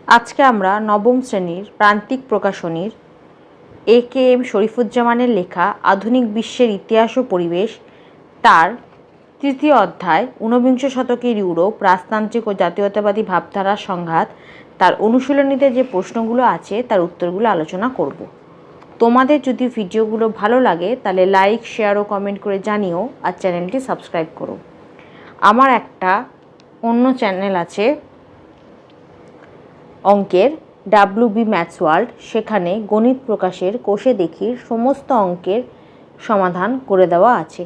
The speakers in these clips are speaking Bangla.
আজকে আমরা নবম শ্রেণীর প্রান্তিক প্রকাশনীর এ.কে.এম. শরীফুজ্জামানের লেখা আধুনিক বিশ্বের ইতিহাস ও পরিবেশ তার তৃতীয় অধ্যায় ঊনবিংশ শতকের ইউরোপ, রাজতান্ত্রিক ও জাতীয়তাবাদী ভাবধারার সংঘাত তার অনুশীলনীতে যে প্রশ্নগুলো আছে তার উত্তরগুলো আলোচনা করব। তোমাদের যদি ভিডিওগুলো ভালো লাগে তাহলে লাইক, শেয়ার ও কমেন্ট করে জানিও, আর চ্যানেলটি সাবস্ক্রাইব করো। আমার একটা অন্য চ্যানেল আছে অঙ্কের, WB ম্যাথস ওয়ার্ল্ড, সেখানে গণিত প্রকাশের কোষে দেখির সমস্ত অঙ্কের সমাধান করে দেওয়া আছে।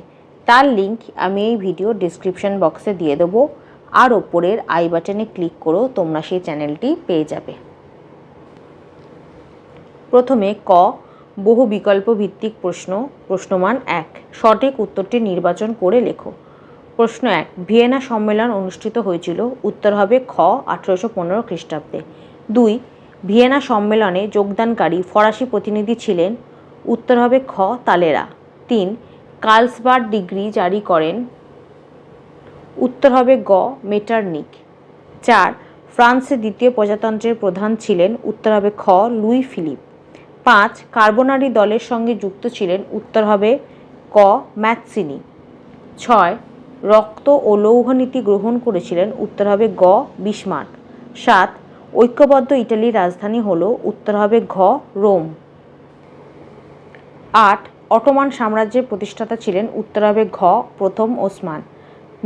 তার লিঙ্ক আমি এই ভিডিও ডেসক্রিপশন বক্সে দিয়ে দেবো, আর ওপরের আই বাটনে ক্লিক করো, তোমরা সেই চ্যানেলটি পেয়ে যাবে। প্রথমে ক, বহু বিকল্প ভিত্তিক প্রশ্ন, প্রশ্নমান 1, সঠিক উত্তরটি নির্বাচন করে লেখো। প্রশ্ন 1, ভিয়েনা সম্মেলন অনুষ্ঠিত হয়েছিল, উত্তর হবে খ 1815 খ্রিস্টাব্দে। 2, ভিয়েনা সম্মেলনে যোগদানকারী ফরাসি প্রতিনিধি ছিলেন, উত্তর হবে খ তালেরা। 3, কার্লসবার্গ ডিগ্রি জারি করেন, উত্তর হবে গ মেটারনিক। 4, ফ্রান্সে দ্বিতীয় প্রজাতন্ত্রের প্রধান ছিলেন, উত্তর হবে খ লুই ফিলিপ। 5, কার্বোনারি দলের সঙ্গে যুক্ত ছিলেন, উত্তর হবে ক ম্যাথসিনি। 6, রক্ত ও লৌহ নীতি গ্রহণ করেছিলেন, উত্তর হবে গ বিসমার্ক। 7, ঐক্যবদ্ধ ইটালির রাজধানী হল, উত্তর হবে ঘ রোম। 8, অটোমান সাম্রাজ্যের প্রতিষ্ঠাতা ছিলেন, উত্তর হবে ঘ প্রথম ওসমান।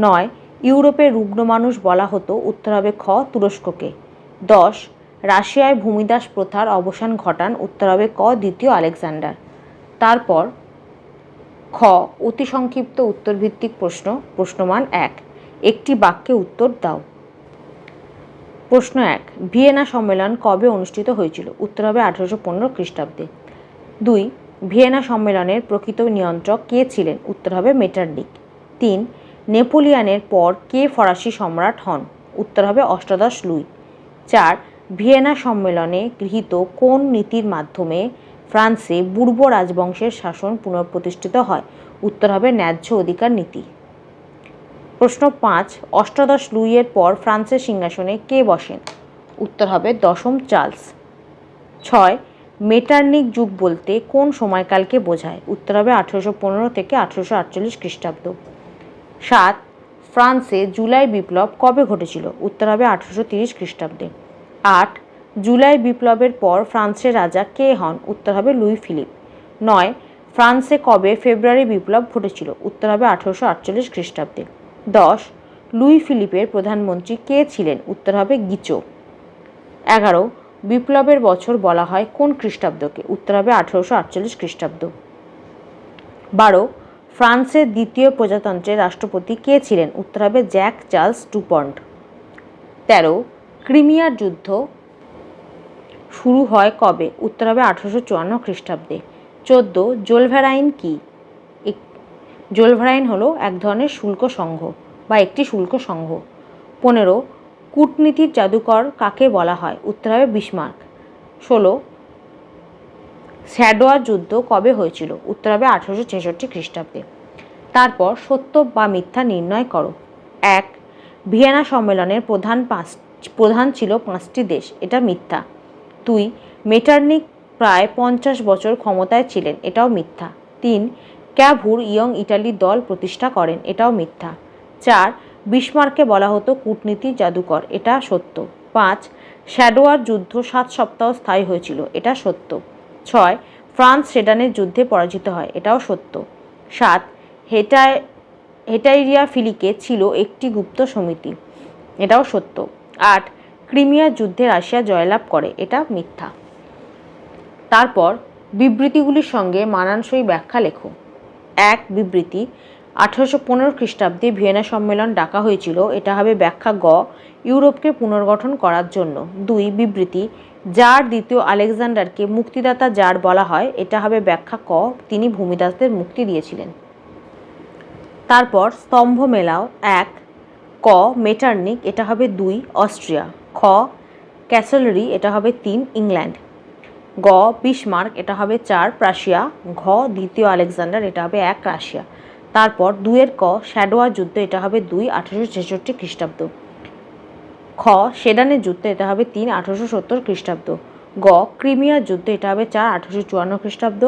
9, ইউরোপের রুগ্ন মানুষ বলা হতো, উত্তর হবে খ তুরস্ককে। 10, রাশিয়ায় ভূমিদাস প্রথার অবসান ঘটান, উত্তর হবে ক দ্বিতীয় আলেকজান্ডার। তারপর খ, অতি সংক্ষিপ্ত উত্তরভিত্তিক প্রশ্ন, প্রশ্নমান 1, একটি বাক্যে উত্তর দাও। প্রশ্ন 1, ভিয়েনা সম্মেলন কবে অনুষ্ঠিত হয়েছিল, উত্তর হবে 1815 খ্রিস্টাব্দে। 2, ভিয়েনা সম্মেলনের প্রকৃত নিয়ন্ত্রক কে ছিলেন, উত্তর হবে মেটারনিক। 3, নেপোলিয়নের পর কে ফরাসি সম্রাট হন, উত্তর হবে অষ্টাদশ লুই। 4, ভিয়েনা সম্মেলনে গৃহীত কোন নীতির মাধ্যমে ফ্রান্সে বুর্বো রাজবংশের শাসন পুনঃপ্রতিষ্ঠিত হয়, উত্তর হবে ন্যায্য অধিকার নীতি। প্রশ্ন 5, অষ্টাদশ লুইয়ের পর ফ্রান্সের সিংহাসনে কে বসেন, উত্তর হবে দশম চার্লস। 6, মেটারনিক যুগ বলতে কোন সময়কালকে বোঝায়, উত্তর হবে 1815 থেকে 1848 খ্রিস্টাব্দ। 7, ফ্রান্সে জুলাই বিপ্লব কবে ঘটেছিল, উত্তর হবে 1830 খ্রিস্টাব্দে। 8, জুলাই বিপ্লবের পর ফ্রান্সের রাজা কে হন, উত্তর হবে লুই ফিলিপ। 9, ফ্রান্সে কবে ফেব্রুয়ারি বিপ্লব ঘটেছিল, উত্তর হবে 1848 খ্রিস্টাব্দে। 10, লুই ফিলিপের প্রধানমন্ত্রী কে ছিলেন, উত্তর হবে গিচো। 11, বিপ্লবের বছর বলা হয় কোন খ্রিস্টাব্দকে, উত্তর হবে 1848 খ্রিস্টাব্দ। 12, ফ্রান্সের দ্বিতীয় প্রজাতন্ত্রের রাষ্ট্রপতি কে ছিলেন, উত্তর হবে জ্যাক চার্লস ডুপন্ট। 13, ক্রিমিয়ার যুদ্ধ শুরু হয় কবে, উত্তর হবে 1854 খ্রিস্টাব্দে। 14, জোলভেরাইন কি, জোলভেরাইন হলো এক ধরনের শুল্ক সংঘ বা একটি শুল্ক সংঘ। 15, কূটনীতির জাদুকর কাকে বলা হয়, উত্তর হবে বিসমার্ক। 16, স্যাডোয়ার যুদ্ধ কবে হয়েছিল, উত্তর হবে 1866 খ্রিস্টাব্দে। তারপর সত্য বা মিথ্যা নির্ণয় করো। 1, ভিয়েনা সম্মেলনের প্রধান ছিল 5টি দেশ, এটা মিথ্যা। 2, মেটারনিক প্রায় 50 বছর ক্ষমতায় ছিলেন, এটাও মিথ্যা। 3, ক্যাভুর ইয়ং ইটালি দল প্রতিষ্ঠা করেন, এটাও মিথ্যা। 4, বিসমার্ককে বলা হতো কূটনীতির জাদুকর, এটা সত্য। 5, স্যাডোয়ার যুদ্ধ 7 সপ্তাহ স্থায়ী হয়েছিল, এটা সত্য। 6, ফ্রান্স সেডানের যুদ্ধে পরাজিত হয়, এটাও সত্য। 7, হেটাইরিয়া ফিলিকে ছিল একটি গুপ্ত সমিতি, এটাও সত্য। 8, ক্রিমিয়ার যুদ্ধে রাশিয়া জয়লাভ করে, এটা মিথ্যা। তারপর বিবৃতিগুলির সঙ্গে মানানসই ব্যাখ্যা লেখো। 1, বিবৃতি, 1815 খ্রিস্টাব্দে ভিয়েনা সম্মেলন ডাকা হয়েছিল, এটা হবে ব্যাখ্যা গ ইউরোপকে পুনর্গঠন করার জন্য। 2, বিবৃতি, জার দ্বিতীয় আলেকজান্ডারকে মুক্তিদাতা জার বলা হয়, এটা হবে ব্যাখ্যা ক তিনি ভূমিদাসদের মুক্তি দিয়েছিলেন। তারপর স্তম্ভ মেলাও। 1, ক মেটারনিক, এটা হবে 2 অস্ট্রিয়া। খ ক্যাসলরি, এটা হবে 3 ইংল্যান্ড। গ বিসমার্ক, এটা হবে 4 প্রাশিয়া। ঘ দ্বিতীয় আলেকজান্ডার, এটা হবে 1 রাশিয়া। তারপর 2 এর ক স্যাডোয়ার যুদ্ধ, এটা হবে 2 1866 খ্রিস্টাব্দ। খ খ সেডানের যুদ্ধ, এটা হবে 3 1870 খ্রিস্টাব্দ। গ ক্রিমিয়ার যুদ্ধ, এটা হবে 4 1854 খ্রিস্টাব্দ।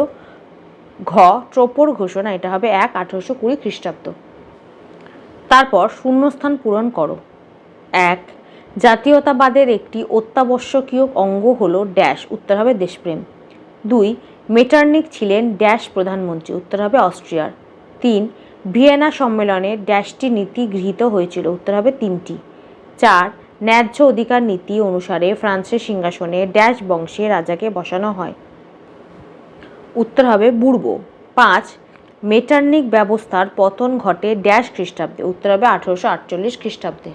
ঘ ট্রোপোর ঘোষণা, এটা হবে 1 1820 খ্রিস্টাব্দ। তারপর শূন্যস্থান পূরণ করো। 1 জাতীয়তাবাদের একটি অত্যাবশ্যকীয় অঙ্গ হলো ড্যাশ, উত্তর হবে দেশপ্রেম। 2 মেটার্নিক ছিলেন ড্যাশ প্রধানমন্ত্রী, উত্তর হবে অস্ট্রিয়ার। 3 ভিয়েনা সম্মেলনে ড্যাশটি নীতি গৃহীত হয়েছিল, উত্তর হবে 3টি। 4 ন্যায্য অধিকার নীতি অনুসারে ফ্রান্সের সিংহাসনে ড্যাশ বংশে রাজাকে বসানো হয়, উত্তর হবে বুর্বো। 5 মেটার্নিক ব্যবস্থার পতন ঘটে ড্যাশ খ্রিস্টাব্দে, উত্তর হবে 1848 খ্রিস্টাব্দে।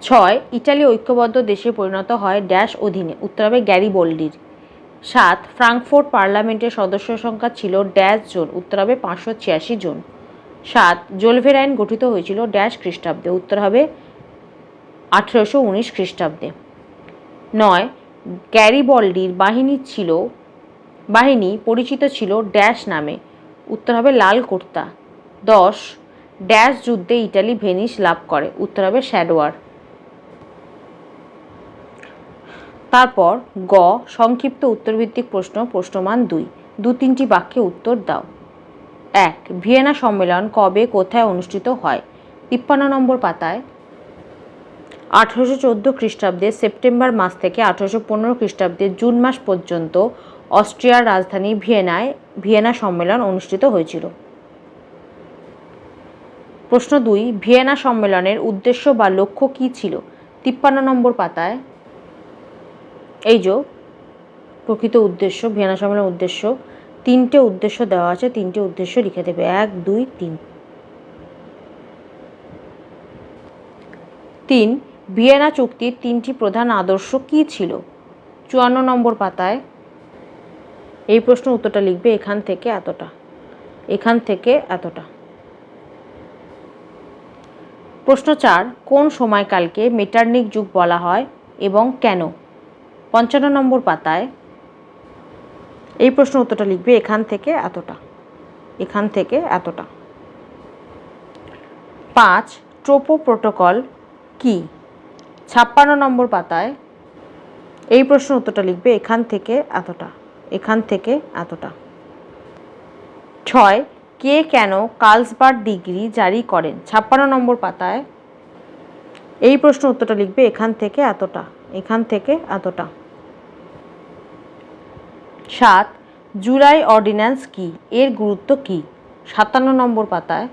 6 ইটালি ঐক্যবদ্ধ দেশে পরিণত হয় ড্যাশ অধীনে, উত্তর হবে গ্যারিবল্ডির। 7 ফ্রাঙ্কফুর্ট পার্লামেন্টের সদস্য সংখ্যা ছিল ড্যাশ জন, উত্তর হবে 586 জন। 7 জোলভের আইন গঠিত হয়েছিল ড্যাশ খ্রিস্টাব্দে, উত্তর হবে 1819 খ্রিস্টাব্দে। 9 গ্যারিবল্ডির বাহিনী পরিচিত ছিল ড্যাশ নামে, উত্তর হবে লাল কুর্তা। 10 ড্যাশ যুদ্ধে ইটালি ভেনিস লাভ করে, উত্তর হবে শ্যাডোয়ার। তারপর গ সংক্ষিপ্ত উত্তরভিত্তিক প্রশ্ন, প্রশ্নমান 2, 2-3টি বাক্যে উত্তর দাও। 1 ভিয়েনা সম্মেলন কবে কোথায় অনুষ্ঠিত হয়? 53 নম্বর পাতায়। 1814 খ্রিস্টাব্দে সেপ্টেম্বর মাস থেকে 1815 খ্রিস্টাব্দে জুন মাস পর্যন্ত অস্ট্রিয়ার রাজধানী ভিয়েনায় ভিয়েনা সম্মেলন অনুষ্ঠিত হয়েছিল। প্রশ্ন 2 ভিয়েনা সম্মেলনের উদ্দেশ্য বা লক্ষ্য কী ছিল? 53 নম্বর পাতায়। এই যে প্রকৃত উদ্দেশ্য, ভিয়েনা সম্মেলনের উদ্দেশ্য, 3টে উদ্দেশ্য দেওয়া আছে, 3টে উদ্দেশ্য লিখে দেবে, 1 2 3। 3 ভিয়েনা চুক্তির 3টি প্রধান আদর্শ কী ছিল? 54 নম্বর পাতায়। এই প্রশ্নের উত্তরটা লিখবে এখান থেকে এতটা, এখান থেকে এতটা। প্রশ্ন 4 কোন সময়কালকে মেটার্নিক যুগ বলা হয় এবং কেন? 55 নম্বর পাতায়। এই প্রশ্নের উত্তরটা লিখবে এখান থেকে এতটা, এখান থেকে এতটা। 5 ট্রোপো প্রোটোকল কি? 56 নম্বর পাতায়। এই প্রশ্নের উত্তরটা লিখবে এখান থেকে এতটা, এখান থেকে এতটা। 6 কে কেন কার্লসবার্গ ডিগ্রি জারি করেন? 56 নম্বর পাতায়। এই প্রশ্নের উত্তরটা লিখবে এখান থেকে এতটা, এখান থেকে এতটা। 7 জুলাই অর্ডিন্যান্স কি? এর গুরুত্ব কি? 57 নম্বর পাতায়।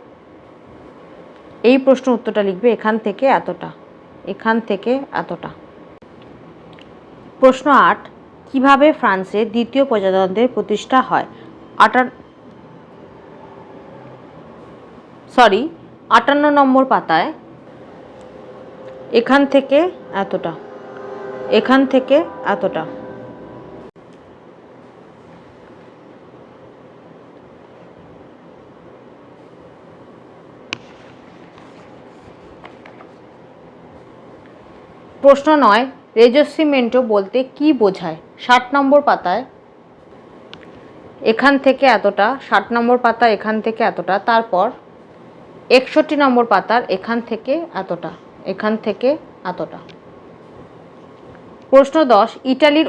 এই প্রশ্নের উত্তরটা লিখবে এখান থেকে এতটা, এখান থেকে এতটা। প্রশ্ন 8 কিভাবে ফ্রান্সে দ্বিতীয় প্রজাতন্ত্রের প্রতিষ্ঠা হয়? 58 নম্বর পাতায়। এখান থেকে এতটা, এখান থেকে এতটা। প্রশ্ন 9 রেজোসিমেন্টো বলতে কি বোঝায়? 60 নম্বর পাতায়। এখান থেকে এতটা, 60 নম্বর পাতা, এখান থেকে এতটা। তারপর 61 নম্বর পাতার এখান থেকে এতটা, এখান থেকে এতটা। প্রশ্ন 10 ইটালির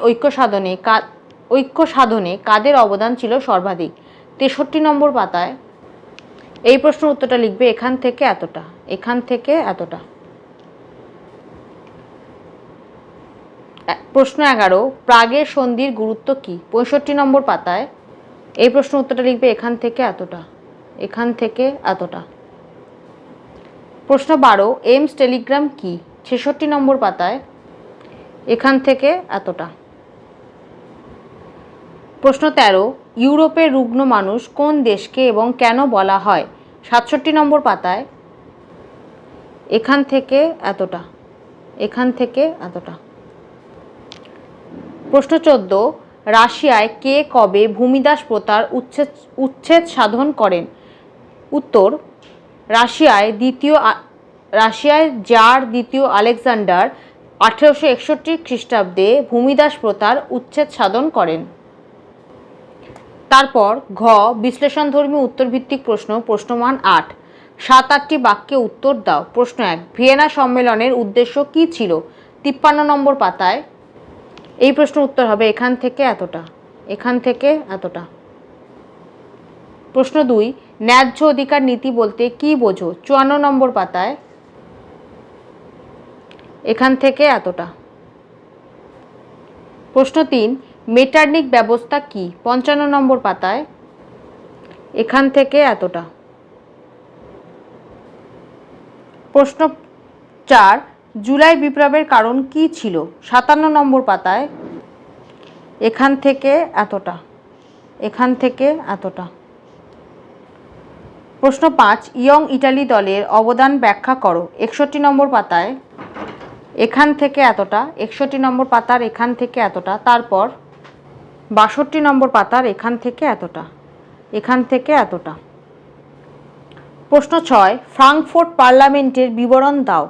ঐক্য সাধনে কাদের অবদান ছিল সর্বাধিক? 63 নম্বর পাতায়। এই প্রশ্নের উত্তরটা লিখবে এখান থেকে এতটা, এখান থেকে এতটা। প্রশ্ন 11 প্রাগের সন্ধির গুরুত্ব কি? 65 নম্বর পাতায়। এই প্রশ্নের উত্তরটা লিখবে এখান থেকে এতটা, এখান থেকে এতটা। প্রশ্ন 12 এমস টেলিগ্রাম কি? 66 নম্বর পাতায়। এখান থেকে এতটা। প্রশ্ন 13 ইউরোপের রুগ্ন মানুষ কোন দেশকে এবং কেন বলা হয়? 67 নম্বর পাতায়। এখান থেকে এতটা, এখান থেকে এতটা। প্রশ্ন 14 রাশিয়ায় কে কবে ভূমিদাস প্রথার উচ্ছেদ সাধন করেন? উত্তর রাশিয়ায় জার দ্বিতীয় আলেকজান্ডার 1861 খ্রিস্টাব্দে ভূমিদাস প্রথার উচ্ছেদ সাধন করেন। তারপর ঘ বিশ্লেষণধর্মী উত্তরভিত্তিক প্রশ্ন, প্রশ্নমান 8 7-8টি বাক্যে উত্তর দাও। প্রশ্ন 1, ভিয়েনা সম্মেলনের উদ্দেশ্য কী ছিল? 53 নম্বর পাতায়। এই প্রশ্নের উত্তর হবে এখান থেকে এতটা, এখান থেকে এতটা। প্রশ্ন 2, ন্যায্য অধিকার নীতি বলতে কী বোঝো? 54 নম্বর পাতায়, এখান থেকে এতটা। প্রশ্ন 3, মেটার্নিক ব্যবস্থা কি? 55 নম্বর পাতায়, এখান থেকে এতটা। প্রশ্ন 4, জুলাই বিপ্লবের কারণ কি ছিল? 57 নম্বর পাতায়, এখান থেকে এতটা, এখান থেকে এতটা। প্রশ্ন 5, ইয়ং ইটালি দলের অবদান ব্যাখ্যা করো। 61 নম্বর পাতায়, এখান থেকে এতটা, 61 নম্বর পাতার এখান থেকে এতটা, তারপর 62 নম্বর পাতার এখান থেকে এতটা, এখান থেকে এতটা। প্রশ্ন 6, ফ্রাঙ্কফুর্ট পার্লামেন্টের বিবরণ দাও।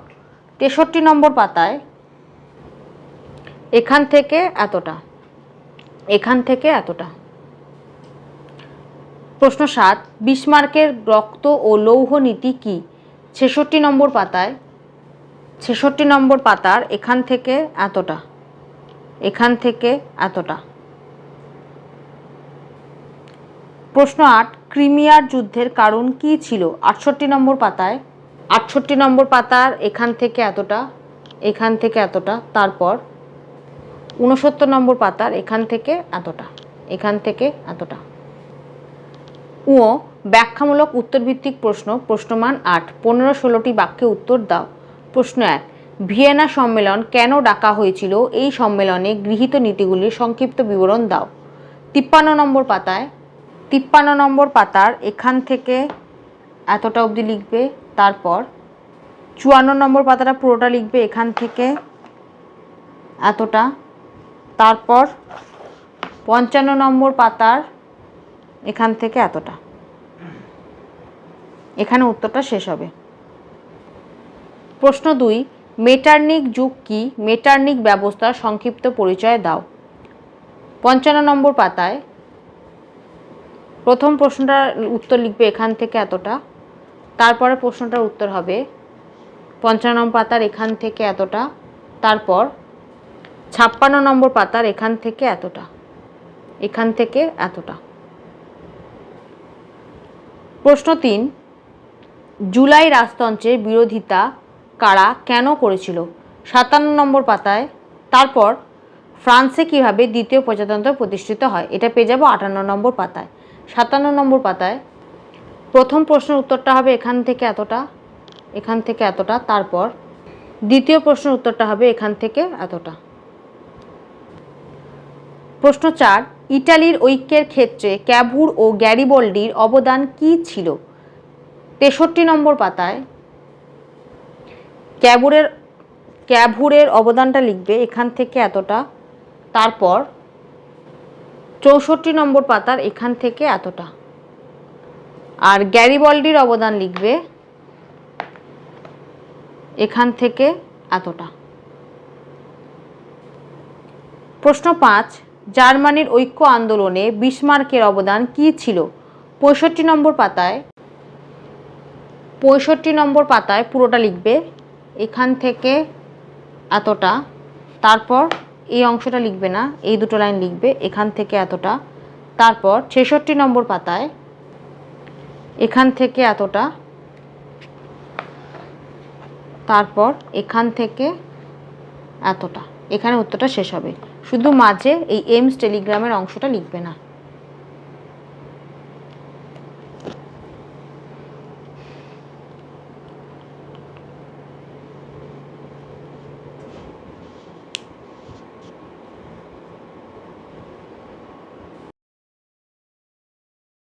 63 নম্বর পাতায়, এখান থেকে এতটা, এখান থেকে এতটা। প্রশ্ন 7, বিসমার্কের রক্ত ও লৌহ নীতি কি? 66 নম্বর পাতায়, 66 নম্বর পাতার এখান থেকে এতটা, এখান থেকে এতটা। প্রশ্ন 8, ক্রিমিয়ার যুদ্ধের কারণ কি ছিল? 68 নম্বর পাতায়, 68 নম্বর পাতার এখান থেকে এতটা, এখান থেকে এতটা, তারপর 69 নম্বর পাতার এখান থেকে এতটা, এখান থেকে এতটা। ব্যাখ্যামূলক উত্তরভিত্তিক প্রশ্ন, প্রশ্নমান 8, 15-16টি বাক্যে উত্তর দাও। প্রশ্ন 1, ভিয়েনা সম্মেলন কেন ডাকা হয়েছিল? এই সম্মেলনে গৃহীত নীতিগুলির সংক্ষিপ্ত বিবরণ দাও। 53 নম্বর পাতায়, 53 নম্বর পাতার এখান থেকে এতটা অবধি লিখবে, তারপর 54 নম্বর পাতাটা পুরোটা লিখবে, এখান থেকে এতটা, তারপর 55 নম্বর পাতার এখান থেকে এতটা। এখানে উত্তরটা শেষ হবে। প্রশ্ন 2, মেটার্নিক যুগ কি? মেটার্নিক ব্যবস্থার সংক্ষিপ্ত পরিচয় দাও। 55 নম্বর পাতায় প্রথম প্রশ্নটার উত্তর লিখবে এখান থেকে এতটা, তারপরে প্রশ্নটার উত্তর হবে 55 নম্বর পাতার এখান থেকে এতটা, তারপর 56 নম্বর পাতার এখান থেকে এতটা, এখান থেকে এতটা। প্রশ্ন 3, জুলাই রাজতন্ত্রের বিরোধিতা কারা কেন করেছিল? 57 নম্বর পাতায়, তারপর ফ্রান্সে কিভাবে দ্বিতীয় প্রজাতন্ত্র প্রতিষ্ঠিত হয়? এটা পেয়ে যাব 58 নম্বর পাতায়। 57 নম্বর পাতায় প্রথম প্রশ্নের উত্তরটা হবে এখান থেকে এতটা, এখান থেকে এতটা, তারপর দ্বিতীয় প্রশ্নের উত্তরটা হবে এখান থেকে এতটা। প্রশ্ন 4, ইটালির ঐক্যের ক্ষেত্রে ক্যাভুর ও গ্যারিবল্ডির অবদান কী ছিল? 63 নম্বর পাতায় ক্যাভুরের অবদানটা লিখবে এখান থেকে এতটা, তারপর 64 নম্বর পাতার এখান থেকে এতটা, আর গ্যারিবল্ডির অবদান লিখবে এখান থেকে এতটা। প্রশ্ন 5, জার্মানির ঐক্য আন্দোলনে বিসমার্কের অবদান কী ছিল? 65 নম্বর পাতায়, 65 নম্বর পাতায় পুরোটা লিখবে এখান থেকে এতটা, তারপর এই অংশটা লিখবে না, এই দুটো লাইন লিখবে এখান থেকে এতটা, তারপর 66 নম্বর পাতায় এখান থেকে এতটা, তারপর এখান থেকে এতটা। এখানে উত্তরটা শেষ হবে, শুধু মাঝে এই এমস টেলিগ্রামের অংশটা লিখবে না।